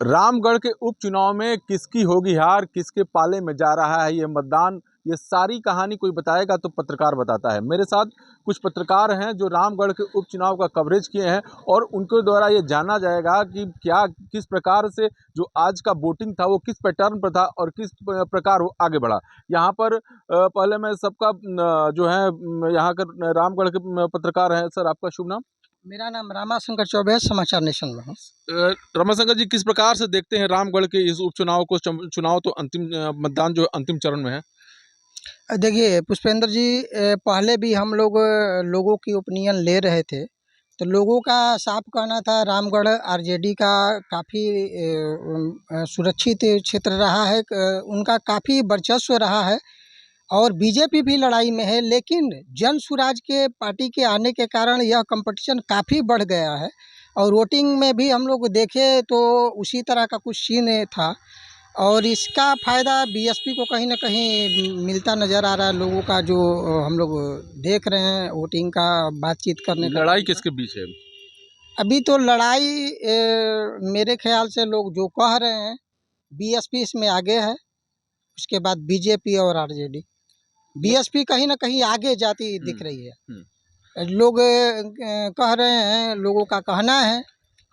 रामगढ़ के उपचुनाव में किसकी होगी हार, किसके पाले में जा रहा है ये मतदान, ये सारी कहानी कोई बताएगा तो पत्रकार बताता है। मेरे साथ कुछ पत्रकार हैं जो रामगढ़ के उपचुनाव का कवरेज किए हैं और उनके द्वारा ये जाना जाएगा कि क्या किस प्रकार से जो आज का वोटिंग था वो किस पैटर्न पर था और किस प्रकार वो आगे बढ़ा। यहाँ पर पहले मैं सबका जो है यहाँ के रामगढ़ के पत्रकार हैं। सर, आपका शुभ नाम? मेरा नाम रामाशंकर चौबे है, समाचार नेशन में हूँ। रमाशंकर जी, किस प्रकार से देखते हैं रामगढ़ के इस उपचुनाव को? चुनाव तो अंतिम मतदान जो अंतिम चरण में है। देखिए पुष्पेंद्र जी, पहले भी हम लोगों की ओपिनियन ले रहे थे, तो लोगों का साफ कहना था रामगढ़ आरजेडी का काफ़ी सुरक्षित क्षेत्र रहा है, उनका काफ़ी वर्चस्व रहा है और बीजेपी भी लड़ाई में है। लेकिन जन स्वराज के पार्टी के आने के कारण यह कंपटीशन काफ़ी बढ़ गया है और वोटिंग में भी हम लोग देखे तो उसी तरह का कुछ सीन था और इसका फ़ायदा बीएसपी को कहीं ना कहीं मिलता नज़र आ रहा है। लोगों का जो हम लोग देख रहे हैं वोटिंग का, बातचीत करने का। लड़ाई किसके बीच है अभी तो लड़ाई मेरे ख्याल से लोग जो कह रहे हैं बीएसपी इसमें आगे है, उसके बाद बीजेपी और आरजेडी। बीएसपी कहीं ना कहीं आगे जाती दिख रही है। लोग कह रहे हैं, लोगों का कहना है।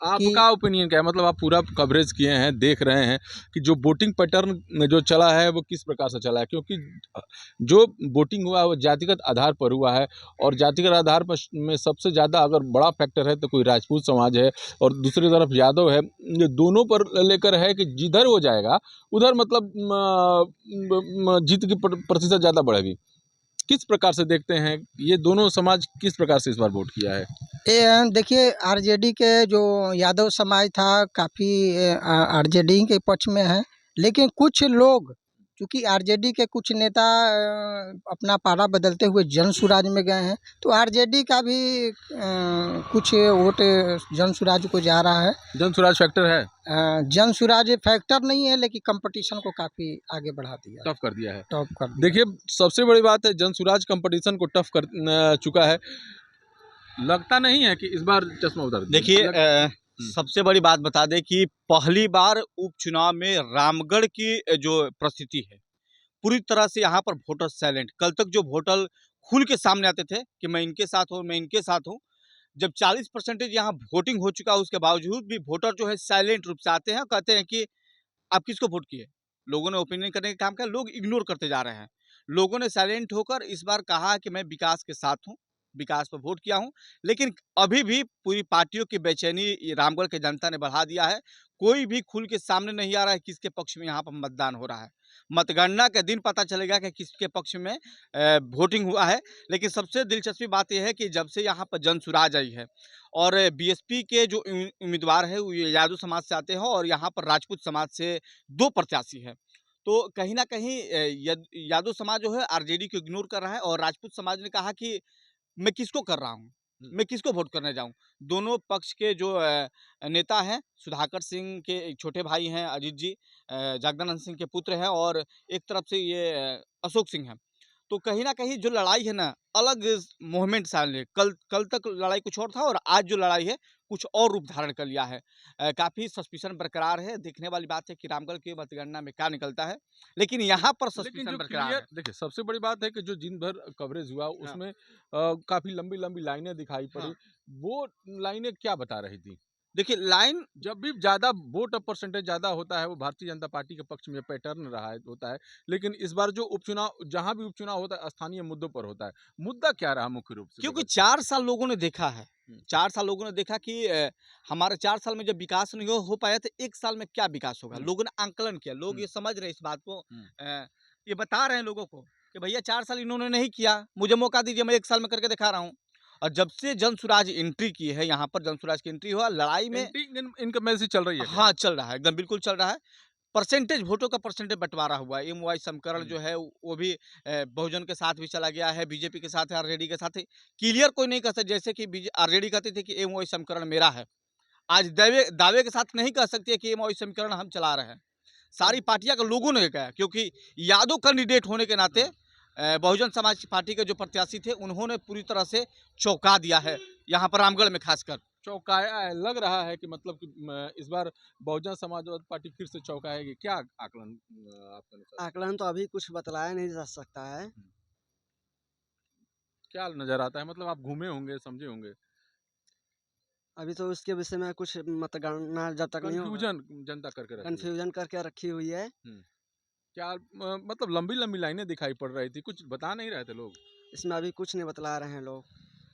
आपका ओपिनियन क्या है? मतलब आप पूरा कवरेज किए हैं, देख रहे हैं कि जो वोटिंग पैटर्न जो चला है वो किस प्रकार से चला है, क्योंकि जो वोटिंग हुआ है वो जातिगत आधार पर हुआ है और जातिगत आधार पर में सबसे ज़्यादा अगर बड़ा फैक्टर है तो कोई राजपूत समाज है और दूसरी तरफ यादव है। ये दोनों पर लेकर है कि जिधर वो जाएगा उधर मतलब जीत की प्रतिशत ज़्यादा बढ़ेगी। किस प्रकार से देखते हैं ये दोनों समाज किस प्रकार से इस बार वोट किया है? देखिए आरजेडी के जो यादव समाज था काफ़ी आरजेडी के पक्ष में है, लेकिन कुछ लोग चूँकि आरजेडी के कुछ नेता अपना पारा बदलते हुए जन स्वराज में गए हैं, तो आरजेडी का भी कुछ वोट जन स्वराज को जा रहा है। जन स्वराज फैक्टर है? जन स्वराज फैक्टर नहीं है, लेकिन कंपटीशन को काफ़ी आगे बढ़ा दिया, टफ कर दिया है। टॉप कर दिया। देखिए, सबसे बड़ी बात है जन स्वराज कंपटीशन को टफ कर चुका है। लगता नहीं है कि इस बार चश्मा उतार? देखिए, सबसे बड़ी बात बता दें कि पहली बार उपचुनाव में रामगढ़ की जो परिस्थिति है पूरी तरह से यहाँ पर वोटर साइलेंट। कल तक जो वोटर खुल के सामने आते थे कि मैं इनके साथ हूँ, मैं इनके साथ हूँ, जब 40% यहाँ वोटिंग हो चुका उसके बावजूद भी वोटर जो है साइलेंट रूप से आते हैं, कहते हैं कि आप किसको वोट किए। लोगों ने ओपिनियन करने का काम किया, लोग इग्नोर करते जा रहे हैं। लोगों ने साइलेंट होकर इस बार कहा कि मैं विकास के साथ हूँ, विकास पर वोट किया हूँ। लेकिन अभी भी पूरी पार्टियों की बेचैनी रामगढ़ के जनता ने बढ़ा दिया है। कोई भी खुल के सामने नहीं आ रहा है किसके पक्ष में यहाँ पर मतदान हो रहा है। मतगणना के दिन पता चलेगा कि किसके पक्ष में वोटिंग हुआ है। लेकिन सबसे दिलचस्पी बात यह है कि जब से यहाँ पर जन स्वराज आई है और बीएसपी के जो उम्मीदवार है वो यादव समाज से आते हैं और यहाँ पर राजपूत समाज से 2 प्रत्याशी हैं। तो कहीं ना कहीं यादव समाज जो है आरजेडी को इग्नोर कर रहा है और राजपूत समाज ने कहा कि मैं किसको कर रहा हूँ, मैं किसको वोट करने जाऊँ। दोनों पक्ष के जो नेता हैं, सुधाकर सिंह के छोटे भाई हैं अजीत जी, जगदानंद सिंह के पुत्र हैं और एक तरफ से ये अशोक सिंह हैं। तो कहीं ना कहीं जो लड़ाई है ना, अलग मूवमेंट सामने कल तक लड़ाई कुछ और था और आज जो लड़ाई है कुछ और रूप धारण कर लिया है। काफ़ी सस्पिशन बरकरार है। देखने वाली बात है कि रामगढ़ की मतगणना में क्या निकलता है, लेकिन यहाँ पर सस्पिशन बरकरार है। देखिए, सबसे बड़ी बात है कि जो दिन भर कवरेज हुआ उसमें काफ़ी लंबी लंबी लाइनें दिखाई पड़ी। वो लाइनें क्या बता रही थी? देखिए, लाइन जब भी ज़्यादा वोट परसेंटेज ज़्यादा होता है वो भारतीय जनता पार्टी के पक्ष में पैटर्न रहा है होता है, लेकिन इस बार जो उपचुनाव जहाँ भी उपचुनाव होता है स्थानीय मुद्दों पर होता है। मुद्दा क्या रहा मुख्य रूप से? क्योंकि 4 साल लोगों ने देखा है, 4 साल लोगों ने देखा कि हमारे 4 साल में जब विकास नहीं हो पाया तो 1 साल में क्या विकास होगा। लोगों ने आंकलन किया, लोग ये समझ रहे हैं इस बात को, ये बता रहे हैं लोगों को कि भैया 4 साल इन्होंने नहीं किया, मुझे मौका दीजिए, मैं 1 साल में करके दिखा रहा हूँ। और जब से जन स्वराज एंट्री की है, यहाँ पर जन स्वराज की एंट्री हुआ, लड़ाई में इनका मैसेज चल रही है? हाँ, चल रहा है, एकदम बिल्कुल चल रहा है। परसेंटेज वोटों का परसेंटेज बँटवारा हुआ है। एम.वाई. समीकरण जो है वो भी बहुजन के साथ भी चला गया है, बीजेपी के साथ है, आरजेडी के साथ है। क्लियर कोई नहीं कह सकता, जैसे कि आरजेडी कहते थे कि एम.वाई. समीकरण मेरा है। आज दावे के साथ नहीं कह सकती है कि एम.वाई. समीकरण हम चला रहे हैं। सारी पार्टियां के लोगों ने कहा, क्योंकि यादव कैंडिडेट होने के नाते बहुजन समाज पार्टी के जो प्रत्याशी थे उन्होंने पूरी तरह से चौंका दिया है यहाँ पर रामगढ़ में खासकर। चौंकाया है, लग रहा है कि मतलब कि इस बार बहुजन समाजवादी पार्टी फिर से चौंकाएगी, क्या आकलन आपके अनुसार? आकलन तो अभी कुछ बतलाया नहीं जा सकता है। क्या नज़र आता है? मतलब आप घूमे होंगे, समझे होंगे। अभी तो उसके विषय में कुछ मतगणना जब तक नहीं होगा, कन्फ्यूजन जनता करके रखी है। कन्फ्यूजन करके रखी हुई है। क्या मतलब लंबी-लंबी लाइनें दिखाई पड़ रही थी, कुछ बता नहीं रहे थे लोग? इसमें अभी कुछ नहीं बतला रहे हैं लोग।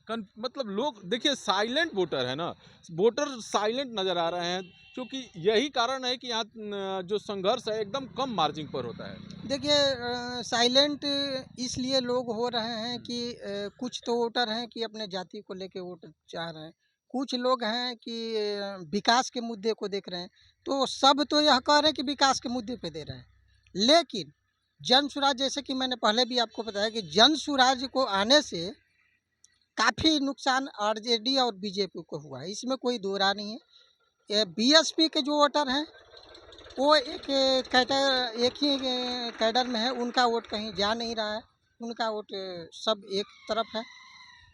मतलब लोग देखिए साइलेंट वोटर है ना, वोटर साइलेंट नज़र आ रहे हैं, क्योंकि यही कारण है कि यहाँ जो संघर्ष है एकदम कम मार्जिन पर होता है। देखिए साइलेंट इसलिए लोग हो रहे हैं कि कुछ तो वोटर हैं कि अपने जाति को लेके वोट चाह रहे हैं, कुछ लोग हैं कि विकास के मुद्दे को देख रहे हैं। तो सब तो यह कह रहे हैं कि विकास के मुद्दे पे दे रहे हैं, लेकिन जन स्वराज, जैसे कि मैंने पहले भी आपको बताया कि जन स्वराज को आने से काफ़ी नुकसान आरजेडी और बीजेपी को हुआ है, इसमें कोई दो राय नहीं है। ये बीएसपी के जो वोटर हैं वो एक ही कैडर में है, उनका वोट कहीं जा नहीं रहा है, उनका वोट सब एक तरफ है।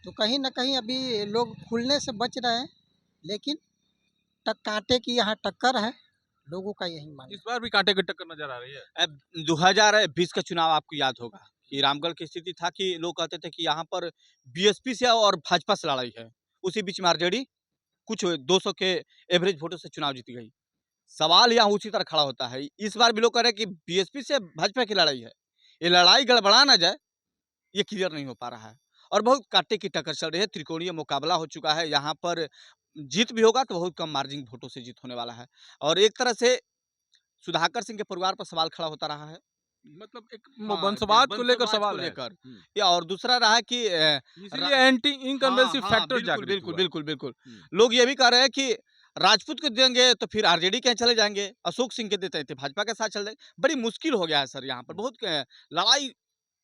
तो कहीं ना कहीं अभी लोग खुलने से बच रहे हैं, लेकिन कांटे की यहाँ टक्कर है, लोगों का यही मानना इस बार भी कांटे की टक्कर नज़र आ रही है। अब 2020 का चुनाव आपको याद होगा कि रामगढ़ की स्थिति था कि लोग कहते थे कि यहाँ पर बीएसपी से और भाजपा से लड़ाई है। उसी बीच में आरजेडी कुछ 200 के एवरेज वोटों से चुनाव जीत गई। सवाल यहाँ उसी तरह खड़ा होता है। इस बार भी लोग कह रहे हैं कि बीएसपी से भाजपा की लड़ाई है। ये लड़ाई गड़बड़ा ना जाए, ये क्लियर नहीं हो पा रहा है और बहुत कांटे की टक्कर चल रही है। त्रिकोणीय मुकाबला हो चुका है। यहाँ पर जीत भी होगा तो बहुत कम मार्जिन वोटों से जीत होने वाला है और एक तरह से सुधाकर सिंह के परिवार पर सवाल खड़ा होता रहा है। मतलब एक हाँ, वंशवाद को लेकर वंशवाद सवाल को है। लेकर। या और दूसरा रहा है कि इसीलिए एंटी इनकम्बेंसी हाँ, फैक्टर बिल्कुल, जागृत बिल्कुल, हुआ है। बिल्कुल, बिल्कुल। लोग ये भी कह रहे हैं कि राजपूत को देंगे तो फिर आरजेडी के यहाँ चले जाएँगे, अशोक सिंह के देते थे भाजपा के साथ चल जाएँगे। बड़ी मुश्किल हो गया है सर यहाँ पर, बहुत लड़ाई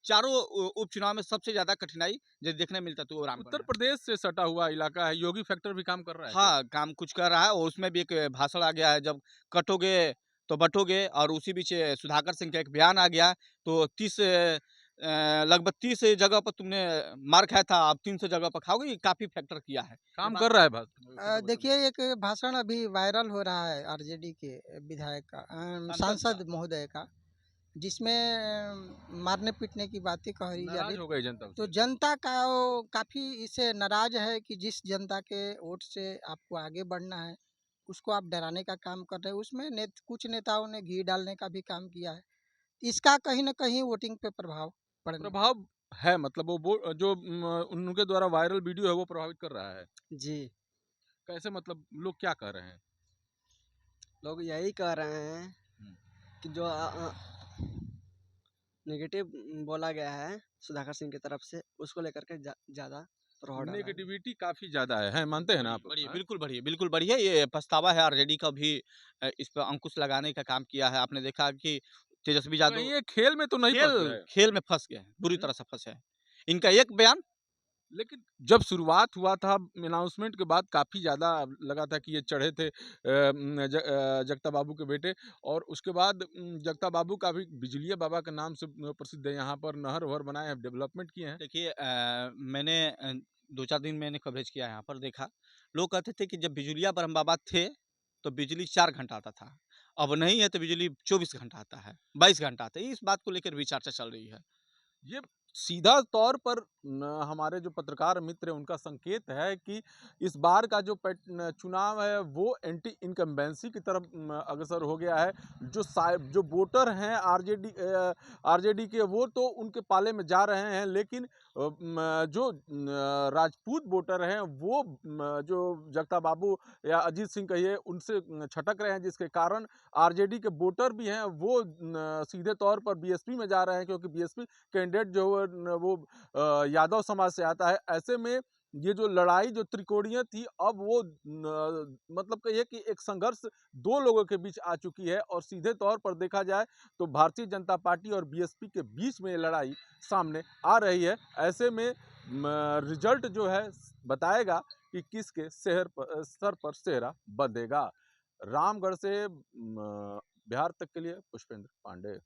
चारों उपचुनाव में सबसे ज़्यादा कठिनाई जो देखने मिलता है तो वो रामगढ़ उत्तर में। प्रदेश से सटा हुआ इलाका है, योगी फैक्टर भी काम कर रहा है क्या? हाँ, काम कुछ कर रहा है और उसमें भी एक भाषण आ गया है, जब कटोगे तो बँटोगे और उसी बीच सुधाकर सिंह का एक बयान आ गया, तो लगभग 30 जगह पर तुमने मार खाया था, अब 300 जगह पर खाओगे, ये काफ़ी फैक्टर किया है। काम कर रहा है देखिए एक भाषण अभी वायरल हो रहा है आरजेडी के विधायक का, सांसद महोदय का, जिसमें मारने पीटने की बातें कह रही जा नाराज रही। हो गई जनता तो उससे। जनता का काफ़ी इससे नाराज है कि जिस जनता के वोट से आपको आगे बढ़ना है, उसको आप डराने का काम कर रहे हैं। उसमें कुछ नेताओं ने घी डालने का भी काम किया है। इसका कहीं न कहीं वोटिंग पे प्रभाव पड़ने वाला प्रभाव है, मतलब जो उनके द्वारा वायरल वीडियो है वो प्रभावित कर रहा है। जी, कैसे, मतलब लोग क्या कह रहे हैं? लोग यही कह रहे हैं हुँ। कि जो नेगेटिव बोला गया है सुधाकर सिंह की तरफ से, उसको लेकर के ज़्यादा प्रभाव डाला है। नेगेटिविटी काफ़ी ज़्यादा है, मानते हैं ना आप? बढ़िया, हाँ? बिल्कुल बढ़िया, बिल्कुल बढ़िया। ये पछतावा है आरजेडी का भी इस पे अंकुश लगाने का काम किया है। आपने देखा कि तेजस्वी कहीं यादव ये खेल में तो नहीं फँस खेल गए? खेल में फँस गए हैं, बुरी हुँ। तरह से फँसे हैं। इनका एक बयान लेकिन जब शुरुआत हुआ था अनाउंसमेंट के बाद काफ़ी ज़्यादा लगा था कि ये चढ़े थे जगता बाबू के बेटे, और उसके बाद जगता बाबू का भी बिजलिया बाबा के नाम से प्रसिद्ध है, यहाँ पर नहर-वहर बनाए हैं, डेवलपमेंट किए हैं। देखिए मैंने 2-4 दिन मैंने कवरेज किया यहाँ पर देखा। लोग कहते थे कि जब बिजुलिया ब्रह्म बाबा थे, तो बिजली 4 घंटा आता था। अब नहीं है तो बिजली 24 घंटा आता है, 22 घंटा आता है। इस बात को लेकर भी चर्चा चल रही है। ये सीधा तौर पर हमारे जो पत्रकार मित्र हैं उनका संकेत है कि इस बार का जो चुनाव है वो एंटी इनकम्बेंसी की तरफ अग्रसर हो गया है। जो वोटर हैं आरजेडी के, वो तो उनके पाले में जा रहे हैं, लेकिन जो राजपूत वोटर हैं वो जो जगता बाबू या अजीत सिंह कहिए उनसे छटक रहे हैं, जिसके कारण आरजेडी के वोटर भी हैं वो सीधे तौर पर बीएसपी में जा रहे हैं, क्योंकि बीएसपी कैंडिडेट जो है वो यादव समाज से आता है। ऐसे में ये जो लड़ाई जो त्रिकोणीय थी, अब वो मतलब कहिए कि एक संघर्ष दो लोगों के बीच आ चुकी है, और सीधे तौर पर देखा जाए तो भारतीय जनता पार्टी और बीएसपी के बीच में ये लड़ाई सामने आ रही है। ऐसे में रिजल्ट जो है बताएगा कि किसके सर पर सेहरा बंधेगा। रामगढ़ से बिहार तक के लिए पुष्पेंद्र पांडे।